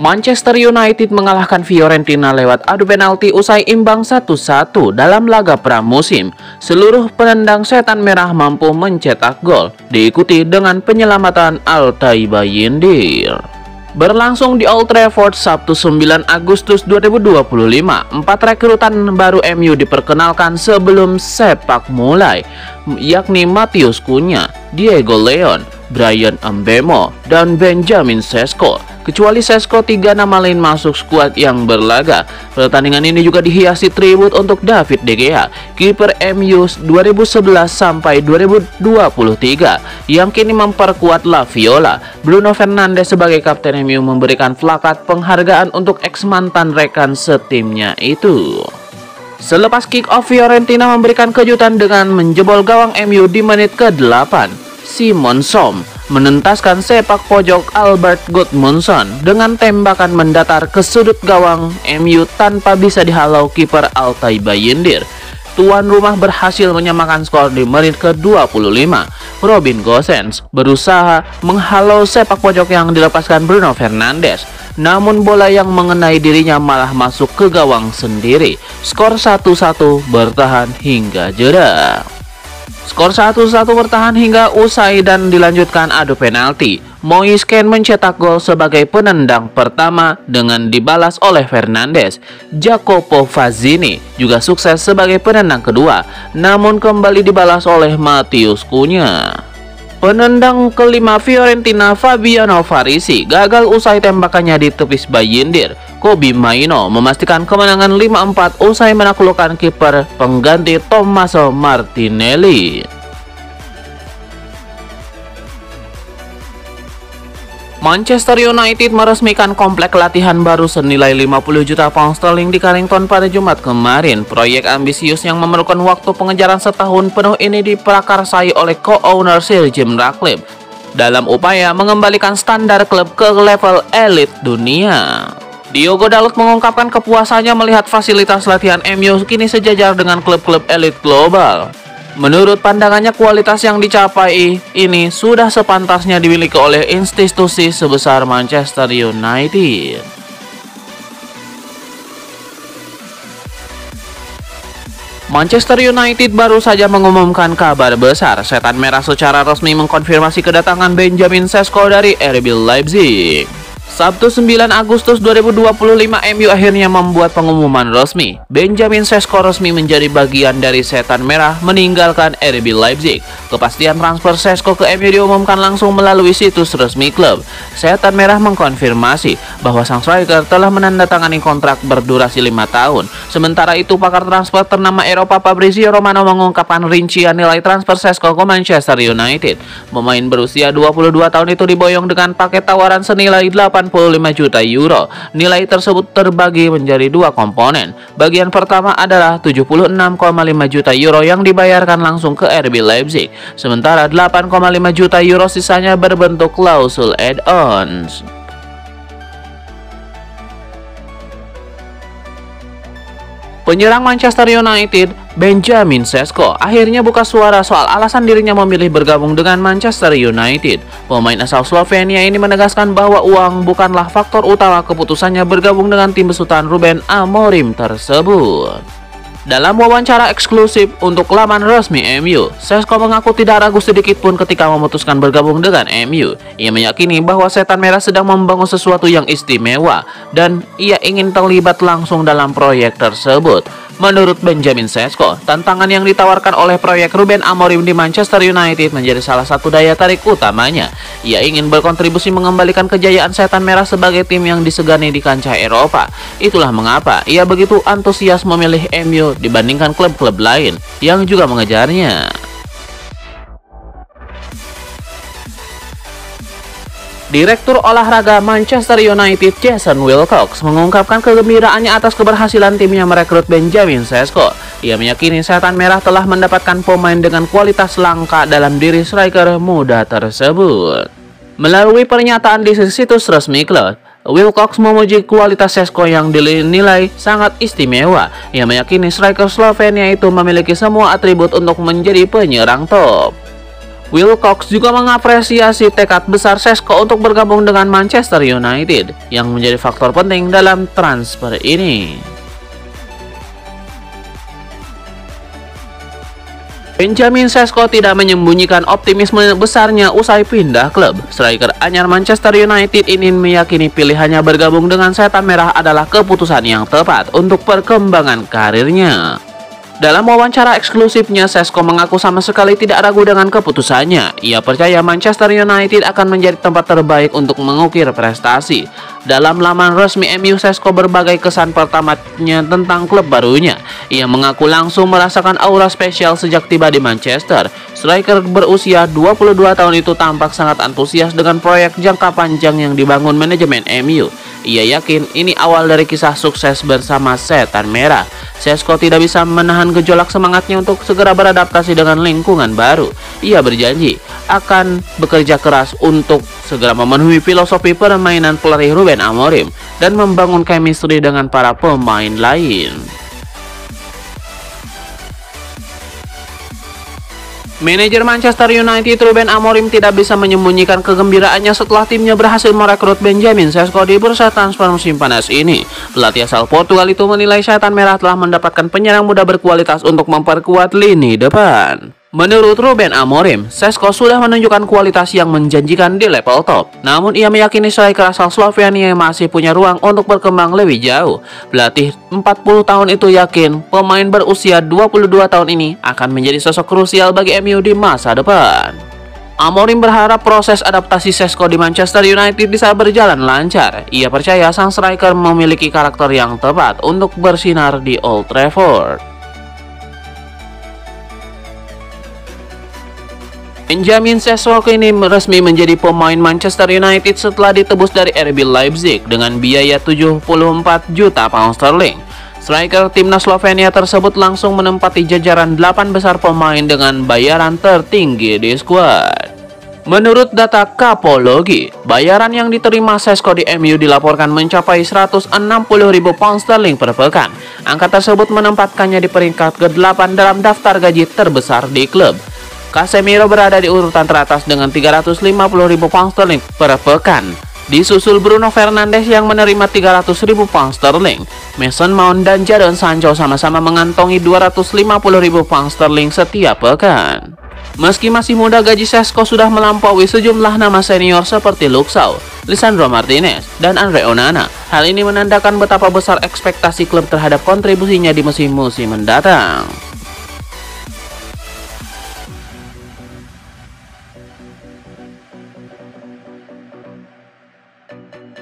Manchester United mengalahkan Fiorentina lewat adu penalti usai imbang 1-1 dalam laga pramusim. Seluruh penendang setan merah mampu mencetak gol, diikuti dengan penyelamatan Altay Bayindir. Berlangsung di Old Trafford Sabtu 9 Agustus 2025, 4 rekrutan baru MU diperkenalkan sebelum sepak mulai, yakni Matheus Cunha, Diego Leon, Bryan Mbeumo, dan Benjamin Sesko. Kecuali Sesko, 3 nama lain masuk skuad yang berlaga. Pertandingan ini juga dihiasi tribut untuk David De Gea, kiper MU 2011 sampai 2023 yang kini memperkuat La Viola. Bruno Fernandes sebagai kapten MU memberikan plakat penghargaan untuk ex mantan rekan setimnya itu. Selepas kick-off, Fiorentina memberikan kejutan dengan menjebol gawang MU di menit ke-8. Simon Som menentaskan sepak pojok Albert Gudmundsson dengan tembakan mendatar ke sudut gawang MU tanpa bisa dihalau kiper Altay Bayindir. Tuan rumah berhasil menyamakan skor di menit ke-25. Robin Gosens berusaha menghalau sepak pojok yang dilepaskan Bruno Fernandes, namun bola yang mengenai dirinya malah masuk ke gawang sendiri. Skor 1-1 bertahan hingga jeda. Skor 1-1 bertahan hingga usai dan dilanjutkan adu penalti. Moise Kean mencetak gol sebagai penendang pertama dengan dibalas oleh Fernandes. Jacopo Fazzini juga sukses sebagai penendang kedua, namun kembali dibalas oleh Matheus Cunha. Penendang kelima Fiorentina, Fabiano Parisi, gagal usai tembakannya ditepis Bayindir. Kobbie Mainoo memastikan kemenangan 5-4 usai menaklukkan kiper pengganti Tommaso Martinelli. Manchester United meresmikan komplek latihan baru senilai 50 juta pound sterling di Carrington pada Jumat kemarin. Proyek ambisius yang memerlukan waktu pengejaran setahun penuh ini diprakarsai oleh co-owner Sir Jim Ratcliffe dalam upaya mengembalikan standar klub ke level elit dunia. Diogo Dalot mengungkapkan kepuasannya melihat fasilitas latihan MU kini sejajar dengan klub-klub elit global. Menurut pandangannya, kualitas yang dicapai ini sudah sepantasnya dimiliki oleh institusi sebesar Manchester United. Manchester United baru saja mengumumkan kabar besar. Setan Merah secara resmi mengkonfirmasi kedatangan Benjamin Sesko dari RB Leipzig. Sabtu 9 Agustus 2025, MU akhirnya membuat pengumuman resmi. Benjamin Sesko resmi menjadi bagian dari Setan Merah meninggalkan RB Leipzig. Kepastian transfer Sesko ke MU diumumkan langsung melalui situs resmi klub. Setan Merah mengkonfirmasi bahwa sang striker telah menandatangani kontrak berdurasi 5 tahun. Sementara itu, pakar transfer ternama Eropa Fabrizio Romano mengungkapkan rincian nilai transfer Sesko ke Manchester United. Pemain berusia 22 tahun itu diboyong dengan paket tawaran senilai 85 juta euro. Nilai tersebut terbagi menjadi 2 komponen. Bagian pertama adalah 76,5 juta euro yang dibayarkan langsung ke RB Leipzig, sementara 8,5 juta euro sisanya berbentuk klausul add-ons. Penyerang Manchester United, Benjamin Sesko, akhirnya buka suara soal alasan dirinya memilih bergabung dengan Manchester United. Pemain asal Slovenia ini menegaskan bahwa uang bukanlah faktor utama keputusannya bergabung dengan tim besutan Ruben Amorim tersebut. Dalam wawancara eksklusif untuk laman resmi MU, Sesko mengaku tidak ragu sedikit pun ketika memutuskan bergabung dengan MU. Ia meyakini bahwa Setan Merah sedang membangun sesuatu yang istimewa dan ia ingin terlibat langsung dalam proyek tersebut. Menurut Benjamin Sesko, tantangan yang ditawarkan oleh proyek Ruben Amorim di Manchester United menjadi salah satu daya tarik utamanya. Ia ingin berkontribusi mengembalikan kejayaan Setan Merah sebagai tim yang disegani di kancah Eropa. Itulah mengapa ia begitu antusias memilih MU dibandingkan klub-klub lain yang juga mengejarnya. Direktur olahraga Manchester United Jason Wilcox mengungkapkan kegembiraannya atas keberhasilan timnya merekrut Benjamin Sesko. Ia meyakini Setan Merah telah mendapatkan pemain dengan kualitas langka dalam diri striker muda tersebut. Melalui pernyataan di situs resmi klub, Wilcox memuji kualitas Sesko yang dinilai sangat istimewa. Ia meyakini striker Slovenia itu memiliki semua atribut untuk menjadi penyerang top. Wilcox juga mengapresiasi tekad besar Šeško untuk bergabung dengan Manchester United yang menjadi faktor penting dalam transfer ini. Benjamin Šeško tidak menyembunyikan optimisme besarnya usai pindah klub. Striker anyar Manchester United ini meyakini pilihannya bergabung dengan Setan Merah adalah keputusan yang tepat untuk perkembangan karirnya. Dalam wawancara eksklusifnya, Šeško mengaku sama sekali tidak ragu dengan keputusannya. Ia percaya Manchester United akan menjadi tempat terbaik untuk mengukir prestasi. Dalam laman resmi MU, Šeško berbagai kesan pertamanya tentang klub barunya. Ia mengaku langsung merasakan aura spesial sejak tiba di Manchester. Striker berusia 22 tahun itu tampak sangat antusias dengan proyek jangka panjang yang dibangun manajemen MU. Ia yakin ini awal dari kisah sukses bersama Setan Merah. Šeško tidak bisa menahan gejolak semangatnya untuk segera beradaptasi dengan lingkungan baru. Ia berjanji akan bekerja keras untuk segera memenuhi filosofi permainan pelatih Ruben Amorim dan membangun chemistry dengan para pemain lain. Manajer Manchester United Ruben Amorim tidak bisa menyembunyikan kegembiraannya setelah timnya berhasil merekrut Benjamin Šeško di bursa transfer musim panas ini. Pelatih asal Portugal itu menilai Setan Merah telah mendapatkan penyerang muda berkualitas untuk memperkuat lini depan. Menurut Ruben Amorim, Šeško sudah menunjukkan kualitas yang menjanjikan di level top. Namun ia meyakini striker asal Slovenia masih punya ruang untuk berkembang lebih jauh. Pelatih 40 tahun itu yakin pemain berusia 22 tahun ini akan menjadi sosok krusial bagi MU di masa depan. Amorim berharap proses adaptasi Šeško di Manchester United bisa berjalan lancar. Ia percaya sang striker memiliki karakter yang tepat untuk bersinar di Old Trafford. Benjamin Šeško kini resmi menjadi pemain Manchester United setelah ditebus dari RB Leipzig dengan biaya 74 juta pound sterling. Striker timnas Slovenia tersebut langsung menempati jajaran 8 besar pemain dengan bayaran tertinggi di skuad. Menurut data Capology, bayaran yang diterima Šeško di MU dilaporkan mencapai 160.000 pound sterling per pekan. Angka tersebut menempatkannya di peringkat ke-8 dalam daftar gaji terbesar di klub. Casemiro berada di urutan teratas dengan 350.000 pound sterling per pekan. Disusul Bruno Fernandes yang menerima 300.000 pound sterling. Mason Mount dan Jadon Sancho sama-sama mengantongi 250.000 pound sterling setiap pekan. Meski masih muda, gaji Šeško sudah melampaui sejumlah nama senior seperti Luke Shaw, Lisandro Martinez, dan Andre Onana. Hal ini menandakan betapa besar ekspektasi klub terhadap kontribusinya di musim-musim mendatang.